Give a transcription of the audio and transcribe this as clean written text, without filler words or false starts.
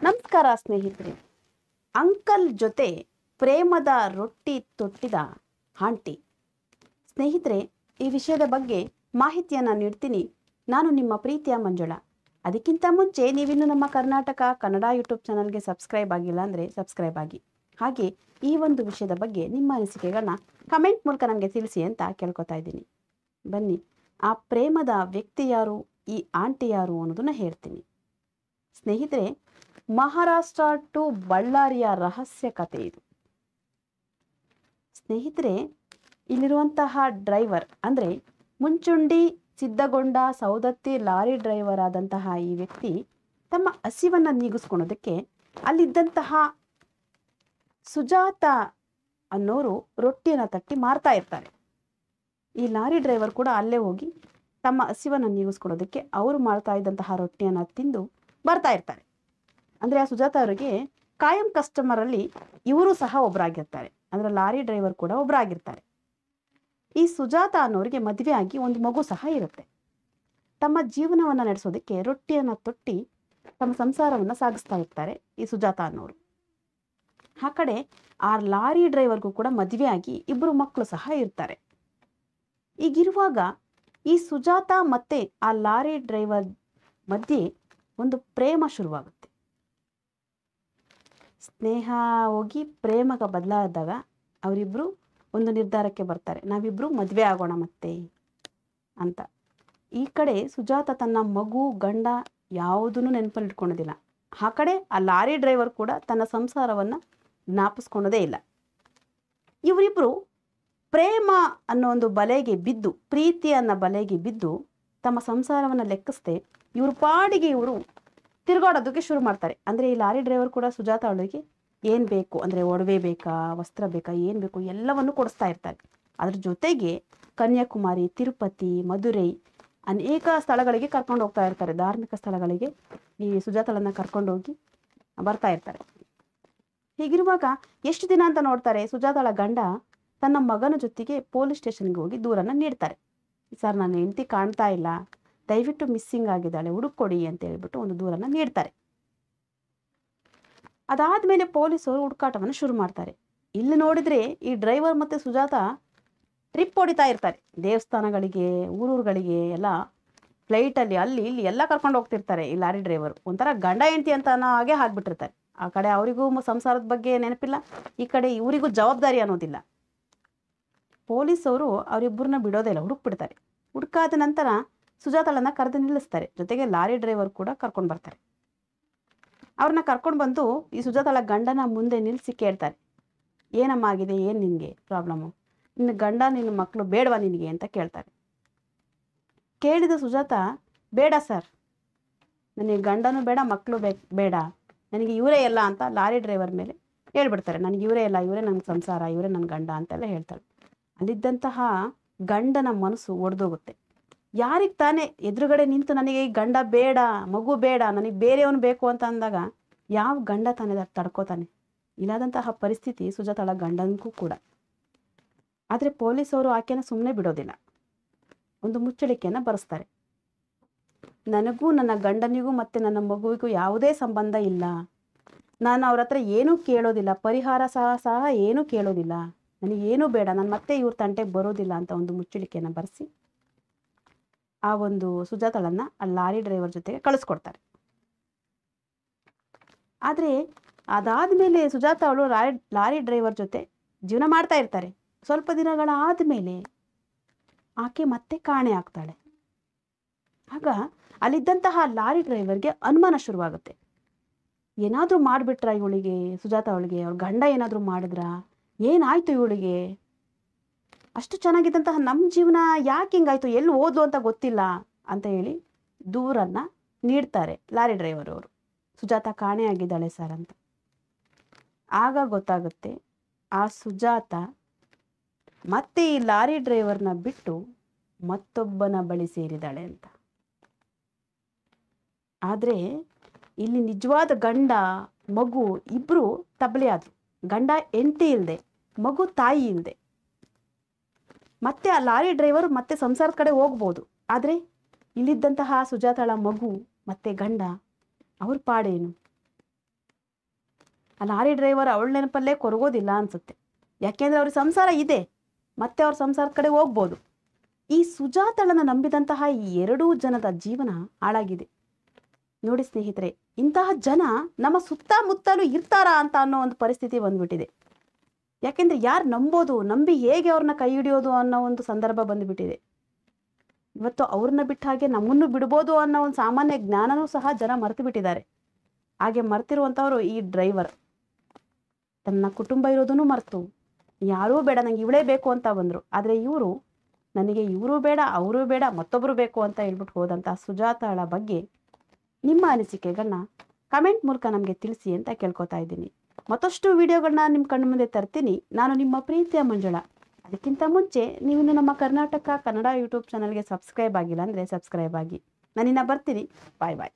ನಮಸ್ಕಾರ ಸ್ನೇಹಿತರೆ. ಅಂಕಲ್ ಜೊತೆ ಪ್ರೇಮದ ರೊಟ್ಟಿ ತೊಟ್ಟಿದ ಆಂಟಿ. ಸ್ನೇಹಿತರೆ, ಈ ವಿಷಯದ ಬಗ್ಗೆ ಮಾಹಿತಿಯನ್ನು ನೀಡ್ತೀನಿ. ನಾನು ನಿಮ್ಮ ಪ್ರೀತಿಯ ಮಂಜುಳಾ. ಅದಕ್ಕಿಂತ ಮುಂಚೆ ನೀವಿನ್ನು ನಮ್ಮ ಕರ್ನಾಟಕ ಕನ್ನಡ ಯೂಟ್ಯೂಬ್ ಚಾನಲ್ಗೆ ಸಬ್ಸ್ಕ್ರೈಬ್ ಆಗಿಲ್ಲ ಅಂದರೆ ಸಬ್ಸ್ಕ್ರೈಬ್ ಆಗಿ. ಹಾಗೆ ಈ ಒಂದು ವಿಷಯದ ಬಗ್ಗೆ ನಿಮ್ಮ ಅನಿಸಿಕೆಗಳನ್ನ ಕಮೆಂಟ್ ಮೂಲಕ ನಮಗೆ ತಿಳಿಸಿ ಅಂತ ಕೇಳ್ಕೊತಾ ಇದ್ದೀನಿ. ಬನ್ನಿ, ಆ ಪ್ರೇಮದ ವ್ಯಕ್ತಿ ಯಾರು, ಈ ಆಂಟಿ ಯಾರು ಅನ್ನೋದನ್ನು ಹೇಳ್ತೀನಿ. ಸ್ನೇಹಿತರೆ, ಮಹಾರಾಷ್ಟ್ರ ಟು ಬಳ್ಳಾರಿಯ ರಹಸ್ಯ ಕಥೆ ಇದು. ಸ್ನೇಹಿತರೆ, ಇಲ್ಲಿರುವಂತಹ ಡ್ರೈವರ್ ಅಂದರೆ ಮುಂಚುಂಡಿ ಸಿದ್ಧಗೊಂಡ ಸೌದತ್ತಿ ಲಾರಿ ಡ್ರೈವರ್ ಆದಂತಹ ಈ ವ್ಯಕ್ತಿ ತಮ್ಮ ಹಸಿವನ್ನು ನೀಗಿಸ್ಕೊಳೋದಕ್ಕೆ ಅಲ್ಲಿದ್ದಂತಹ ಸುಜಾತ ಅನ್ನೋರು ರೊಟ್ಟಿಯನ್ನು ತಟ್ಟಿ ಮಾರ್ತಾ ಇರ್ತಾರೆ. ಈ ಲಾರಿ ಡ್ರೈವರ್ ಕೂಡ ಅಲ್ಲೇ ಹೋಗಿ ತಮ್ಮ ಹಸಿವನ್ನು ನೀಗಿಸ್ಕೊಳೋದಕ್ಕೆ ಅವರು ಮಾಡ್ತಾ ಇದ್ದಂತಹ ರೊಟ್ಟಿಯನ್ನು ತಿಂದು ಬರ್ತಾ ಇರ್ತಾರೆ. ಅಂದರೆ ಆ ಸುಜಾತ ಅವರಿಗೆ ಕಾಯಂ ಕಸ್ಟಮರಲ್ಲಿ ಇವರು ಸಹ ಒಬ್ಬರಾಗಿರ್ತಾರೆ. ಅಂದರೆ ಲಾರಿ ಡ್ರೈವರ್ ಕೂಡ ಒಬ್ಬರಾಗಿರ್ತಾರೆ. ಈ ಸುಜಾತ ಅನ್ನೋರಿಗೆ ಮದುವೆ ಆಗಿ ಒಂದು ಮಗು ಸಹ ಇರುತ್ತೆ. ತಮ್ಮ ಜೀವನವನ್ನು ನಡೆಸೋದಕ್ಕೆ ರೊಟ್ಟಿಯನ್ನು ತೊಟ್ಟಿ ತಮ್ಮ ಸಂಸಾರವನ್ನು ಸಾಗಿಸ್ತಾ ಇರ್ತಾರೆ ಈ ಸುಜಾತ ಅನ್ನೋರು. ಆ ಕಡೆ ಆ ಲಾರಿ ಡ್ರೈವರ್ಗೂ ಕೂಡ ಮದುವೆ ಆಗಿ ಇಬ್ಬರು ಮಕ್ಕಳು ಸಹ ಇರ್ತಾರೆ. ಈಗಿರುವಾಗ ಈ ಸುಜಾತ ಮತ್ತೆ ಆ ಲಾರಿ ಡ್ರೈವರ್ ಮಧ್ಯೆ ಒಂದು ಪ್ರೇಮ ಶುರುವಾಗುತ್ತೆ. ಸ್ನೇಹ ಹೋಗಿ ಪ್ರೇಮಗ ಬದಲಾದಾಗ ಅವರಿಬ್ಬರು ಒಂದು ನಿರ್ಧಾರಕ್ಕೆ ಬರ್ತಾರೆ, ನಾವಿಬ್ಬರು ಮದುವೆ ಆಗೋಣ ಮತ್ತೆ ಅಂತ. ಈ ಕಡೆ ಸುಜಾತ ತನ್ನ ಮಗು ಗಂಡ ಯಾವುದನ್ನು ನೆನಪಲ್ಲಿ ಇಟ್ಕೊಳೋದಿಲ್ಲ. ಆ ಕಡೆ ಆ ಲಾರಿ ಡ್ರೈವರ್ ಕೂಡ ತನ್ನ ಸಂಸಾರವನ್ನು ಜ್ಞಾಪಿಸ್ಕೊಳೋದೇ ಇಲ್ಲ. ಇವರಿಬ್ಬರು ಪ್ರೇಮ ಅನ್ನೋ ಒಂದು ಬಲೆಗೆ ಬಿದ್ದು, ಪ್ರೀತಿ ಅನ್ನೋ ಬಲೆಗೆ ಬಿದ್ದು ತಮ್ಮ ಸಂಸಾರವನ್ನು ಲೆಕ್ಕಿಸದೆ ಇವ್ರ ಪಾಡಿಗೆ ಇವರು ತಿರುಗಾಡೋದಕ್ಕೆ ಶುರು ಮಾಡ್ತಾರೆ. ಅಂದರೆ ಈ ಲಾರಿ ಡ್ರೈವರ್ ಕೂಡ ಸುಜಾತ ಅವಳಿಗೆ ಏನು ಬೇಕು ಅಂದರೆ ಒಡವೆ ಬೇಕಾ, ವಸ್ತ್ರ ಬೇಕಾ, ಏನು ಬೇಕು ಎಲ್ಲವನ್ನು ಕೊಡಿಸ್ತಾ ಇರ್ತಾರೆ. ಅದ್ರ ಜೊತೆಗೆ ಕನ್ಯಾಕುಮಾರಿ, ತಿರುಪತಿ, ಮಧುರೈ ಅನೇಕ ಸ್ಥಳಗಳಿಗೆ ಕರ್ಕೊಂಡು ಹೋಗ್ತಾ ಇರ್ತಾರೆ. ಧಾರ್ಮಿಕ ಸ್ಥಳಗಳಿಗೆ ಈ ಸುಜಾತಳನ್ನು ಕರ್ಕೊಂಡೋಗಿ ಬರ್ತಾ ಇರ್ತಾರೆ. ಹೀಗಿರುವಾಗ ಎಷ್ಟು ದಿನ ಅಂತ ನೋಡ್ತಾರೆ, ಸುಜಾತಳ ಗಂಡ ತನ್ನ ಮಗನ ಜೊತೆಗೆ ಪೊಲೀಸ್ ಸ್ಟೇಷನ್ಗೆ ಹೋಗಿ ದೂರನ್ನು ನೀಡ್ತಾರೆ. ಸರ್, ನನ್ನ ಹೆಂಡತಿ ಕಾಣ್ತಾ ಇಲ್ಲ, ದಯವಿಟ್ಟು ಮಿಸ್ಸಿಂಗ್ ಆಗಿದ್ದಾಳೆ, ಹುಡುಕೊಡಿ ಅಂತ ಹೇಳ್ಬಿಟ್ಟು ಒಂದು ದೂರನ್ನು ನೀಡ್ತಾರೆ. ಅದಾದಮೇಲೆ ಪೊಲೀಸರು ಹುಡುಕಾಟವನ್ನು ಶುರು ಮಾಡ್ತಾರೆ. ಇಲ್ಲಿ ನೋಡಿದರೆ ಈ ಡ್ರೈವರ್ ಮತ್ತು ಸುಜಾತ ಟ್ರಿಪ್ ಹೊಡಿತಾ ಇರ್ತಾರೆ. ದೇವಸ್ಥಾನಗಳಿಗೆ, ಊರೂರುಗಳಿಗೆ ಎಲ್ಲ ಫ್ಲೈಟಲ್ಲಿ ಅಲ್ಲಿ ಇಲ್ಲಿ ಎಲ್ಲ ಕರ್ಕೊಂಡು ಹೋಗ್ತಿರ್ತಾರೆ. ಈ ಲಾರಿ ಡ್ರೈವರು ಒಂಥರ ಗಂಡ ಹೆಂಡತಿ ಅಂತ ಅನ್ನೋ ಹಾಗೆ ಆಗಿಬಿಟ್ಟಿರ್ತಾರೆ. ಆ ಕಡೆ ಅವರಿಗೂ ಸಂಸಾರದ ಬಗ್ಗೆ ನೆನಪಿಲ್ಲ, ಈ ಕಡೆ ಇವರಿಗೂ ಜವಾಬ್ದಾರಿ ಅನ್ನೋದಿಲ್ಲ. ಪೊಲೀಸವರು ಅವರಿಬ್ಬರನ್ನ ಬಿಡೋದಿಲ್ಲ, ಹುಡುಕ್ಬಿಡ್ತಾರೆ. ಹುಡುಕಾದ ನಂತರ ಸುಜಾತಳನ್ನು ಕರೆದು ನಿಲ್ಲಿಸ್ತಾರೆ. ಜೊತೆಗೆ ಲಾರಿ ಡ್ರೈವರ್ ಕೂಡ ಕರ್ಕೊಂಡು ಬರ್ತಾರೆ. ಅವ್ರನ್ನ ಕರ್ಕೊಂಡು ಬಂದು ಈ ಸುಜಾತಳ ಗಂಡನ ಮುಂದೆ ನಿಲ್ಲಿಸಿ ಕೇಳ್ತಾರೆ, ಏನಮ್ಮ ಆಗಿದೆ, ಏನು ನಿನಗೆ ಪ್ರಾಬ್ಲಮ್ಮು, ನಿನ್ನ ಗಂಡ ನಿನ್ನ ಮಕ್ಕಳು ಬೇಡವಾ ನಿನಗೆ ಅಂತ ಕೇಳ್ತಾರೆ. ಕೇಳಿದ ಸುಜಾತ, ಬೇಡ ಸರ್, ನನಗೆ ಗಂಡನೂ ಬೇಡ, ಮಕ್ಕಳು ಬೇಡ, ನನಗೆ ಇವರೇ ಎಲ್ಲ ಅಂತ ಲಾರಿ ಡ್ರೈವರ್ ಮೇಲೆ ಹೇಳ್ಬಿಡ್ತಾರೆ. ನನಗೆ ಇವರೇ ಎಲ್ಲ, ಇವರೇ ನನ್ನ ಸಂಸಾರ, ಇವರೇ ನನ್ನ ಗಂಡ ಅಂತೆಲ್ಲ ಹೇಳ್ತಾಳೆ. ಅಲ್ಲಿದ್ದಂತಹ ಗಂಡನ ಮನಸ್ಸು ಒಡೆದೋಗುತ್ತೆ. ಯಾರಿಗೆ ತಾನೇ ಎದುರುಗಡೆ ನಿಂತು ನನಗೆ ಈ ಗಂಡ ಬೇಡ, ಮಗು ಬೇಡ, ನನಗೆ ಬೇರೆಯವನು ಬೇಕು ಅಂತ ಅಂದಾಗ ಯಾವ ಗಂಡ ತಾನೇ ತಡ್ಕೋತಾನೆ? ಇಲ್ಲದಂತಹ ಪರಿಸ್ಥಿತಿ ಸುಜಾತಳ ಗಂಡನಿಗೂ ಕೂಡ. ಆದರೆ ಪೊಲೀಸವರು ಆಕೆನ ಸುಮ್ಮನೆ ಬಿಡೋದಿಲ್ಲ, ಒಂದು ಮುಚ್ಚಳಿಕೆಯನ್ನು ಬರೆಸ್ತಾರೆ. ನನಗೂ ನನ್ನ ಗಂಡನಿಗೂ ಮತ್ತು ನನ್ನ ಮಗುವಿಗೂ ಯಾವುದೇ ಸಂಬಂಧ ಇಲ್ಲ, ನಾನು ಅವ್ರ ಹತ್ರ ಏನೂ ಕೇಳೋದಿಲ್ಲ, ಪರಿಹಾರ ಸಹ ಏನೂ ಕೇಳೋದಿಲ್ಲ, ನನಗೇನೂ ಬೇಡ, ನಾನು ಮತ್ತೆ ಇವ್ರ ತಂಟೆಗೆ ಬರೋದಿಲ್ಲ ಅಂತ ಒಂದು ಮುಚ್ಚಳಿಕೆಯನ್ನು ಬರೆಸಿ ಆ ಒಂದು ಸುಜಾತಳನ್ನು ಆ ಲಾರಿ ಡ್ರೈವರ್ ಜೊತೆಗೆ ಕಳಿಸ್ಕೊಡ್ತಾರೆ. ಆದರೆ ಅದಾದಮೇಲೆ ಸುಜಾತ ಅವಳು ಲಾರಿ ಡ್ರೈವರ್ ಜೊತೆ ಜೀವನ ಮಾಡ್ತಾ ಇರ್ತಾರೆ. ಸ್ವಲ್ಪ ದಿನಗಳ ಆದಮೇಲೆ ಆಕೆ ಮತ್ತೆ ಕಾಣೆ ಆಗ್ತಾಳೆ. ಆಗ ಅಲ್ಲಿದ್ದಂತಹ ಲಾರಿ ಡ್ರೈವರ್ಗೆ ಅನುಮಾನ ಶುರುವಾಗುತ್ತೆ. ಏನಾದರೂ ಮಾಡಿಬಿಟ್ರ ಇವಳಿಗೆ, ಸುಜಾತ ಅವಳಿಗೆ ಅವ್ರ ಗಂಡ ಏನಾದರೂ ಮಾಡಿದ್ರಾ, ಏನಾಯಿತು ಇವಳಿಗೆ, ಅಷ್ಟು ಚೆನ್ನಾಗಿದ್ದಂತಹ ನಮ್ಮ ಜೀವನ ಯಾಕೆ ಹಿಂಗಾಯ್ತು, ಎಲ್ಲಿ ಹೋದ್ಲು ಅಂತ ಗೊತ್ತಿಲ್ಲ ಅಂತ ಹೇಳಿ ದೂರನ್ನು ನೀಡ್ತಾರೆ ಲಾರಿ ಡ್ರೈವರ್ ಅವರು. ಸುಜಾತ ಕಾಣೆ ಆಗಿದ್ದಾಳೆ ಸರ್ ಅಂತ. ಆಗ ಗೊತ್ತಾಗುತ್ತೆ ಆ ಸುಜಾತ ಮತ್ತೆ ಈ ಲಾರಿ ಡ್ರೈವರ್ನ ಬಿಟ್ಟು ಮತ್ತೊಬ್ಬನ ಬಳಿ ಸೇರಿದ್ದಾಳೆ ಅಂತ. ಆದರೆ ಇಲ್ಲಿ ನಿಜವಾದ ಗಂಡ ಮಗು ಇಬ್ಬರು ತಬ್ಲೆ ಆದರು. ಗಂಡ ಹೆಂಡತಿ ಇಲ್ಲದೆ, ಮಗು ತಾಯಿ ಇಲ್ಲದೆ. ಮತ್ತೆ ಆ ಲಾರಿ ಡ್ರೈವರ್ ಮತ್ತೆ ಸಂಸಾರದ ಕಡೆ ಹೋಗ್ಬೋದು. ಆದರೆ ಇಲ್ಲಿದ್ದಂತಹ ಸುಜಾತಳ ಮಗು ಮತ್ತು ಗಂಡ ಅವ್ರ ಪಾಡೇನು? ಆ ಲಾರಿ ಡ್ರೈವರ್ ಅವಳ ನೆನಪಲ್ಲೇ ಕೊರಗೋದಿಲ್ಲ ಅನಿಸುತ್ತೆ. ಯಾಕೆಂದರೆ ಅವ್ರಿಗೆ ಸಂಸಾರ ಇದೆ, ಮತ್ತೆ ಅವ್ರ ಸಂಸಾರದ ಕಡೆ ಹೋಗ್ಬೋದು. ಈ ಸುಜಾತಳನ್ನ ನಂಬಿದಂತಹ ಈ ಎರಡೂ ಜನದ ಜೀವನ ಹಾಳಾಗಿದೆ. ನೋಡಿ ಸ್ನೇಹಿತರೆ, ಇಂತಹ ಜನ ನಮ್ಮ ಸುತ್ತಮುತ್ತಲೂ ಇರ್ತಾರಾ ಅಂತ ಅನ್ನೋ ಒಂದು ಪರಿಸ್ಥಿತಿ ಬಂದ್ಬಿಟ್ಟಿದೆ. ಯಾಕೆಂದರೆ ಯಾರು ನಂಬೋದು, ನಂಬಿ ಹೇಗೆ ಅವ್ರನ್ನ ಕೈ ಹಿಡಿಯೋದು ಅನ್ನೋ ಒಂದು ಸಂದರ್ಭ ಬಂದುಬಿಟ್ಟಿದೆ. ಇವತ್ತು ಅವ್ರನ್ನ ಬಿಟ್ಟ ಹಾಗೆ ನಮ್ಮನ್ನು ಬಿಡ್ಬೋದು ಅನ್ನೋ ಒಂದು ಸಾಮಾನ್ಯ ಜ್ಞಾನನೂ ಸಹ ಜನ ಮರೆತು ಬಿಟ್ಟಿದ್ದಾರೆ. ಹಾಗೆ ಮರ್ತಿರುವಂಥವ್ರು ಈ ಡ್ರೈವರ್. ತನ್ನ ಕುಟುಂಬ ಇರೋದನ್ನು ಮರೆತು ಯಾರೂ ಬೇಡ, ನಂಗೆ ಇವಳೇ ಬೇಕು ಅಂತ ಬಂದರು. ಆದರೆ ಇವರು ನನಗೆ ಇವರು ಬೇಡ, ಅವರು ಬೇಡ, ಮತ್ತೊಬ್ಬರು ಬೇಕು ಅಂತ ಹೇಳ್ಬಿಟ್ಟು ಹೋದಂಥ ಸುಜಾತಾಳ ಬಗ್ಗೆ ನಿಮ್ಮ ಅನಿಸಿಕೆಗಳನ್ನ ಕಮೆಂಟ್ ಮೂಲಕ ನಮಗೆ ತಿಳಿಸಿ ಅಂತ ಕೇಳ್ಕೊತಾ ಇದ್ದೀನಿ. ಮತ್ತಷ್ಟು ವಿಡಿಯೋಗಳನ್ನ ನಿಮ್ಮ ಕಣ್ಣು ಮುಂದೆ ತರ್ತೀನಿ. ನಾನು ನಿಮ್ಮ ಪ್ರೀತಿಯ ಮಂಜುಳಾ. ಅದಕ್ಕಿಂತ ಮುಂಚೆ ನೀವು ನಮ್ಮ ಕರ್ನಾಟಕ ಕನ್ನಡ ಯೂಟ್ಯೂಬ್ ಚಾನಲ್ಗೆ ಸಬ್ಸ್ಕ್ರೈಬ್ ಆಗಿಲ್ಲ ಅಂದರೆ ಸಬ್ಸ್ಕ್ರೈಬ್ ಆಗಿ. ನಾನಿನ್ನ ಬರ್ತೀನಿ. ಬಾಯ್ ಬಾಯ್.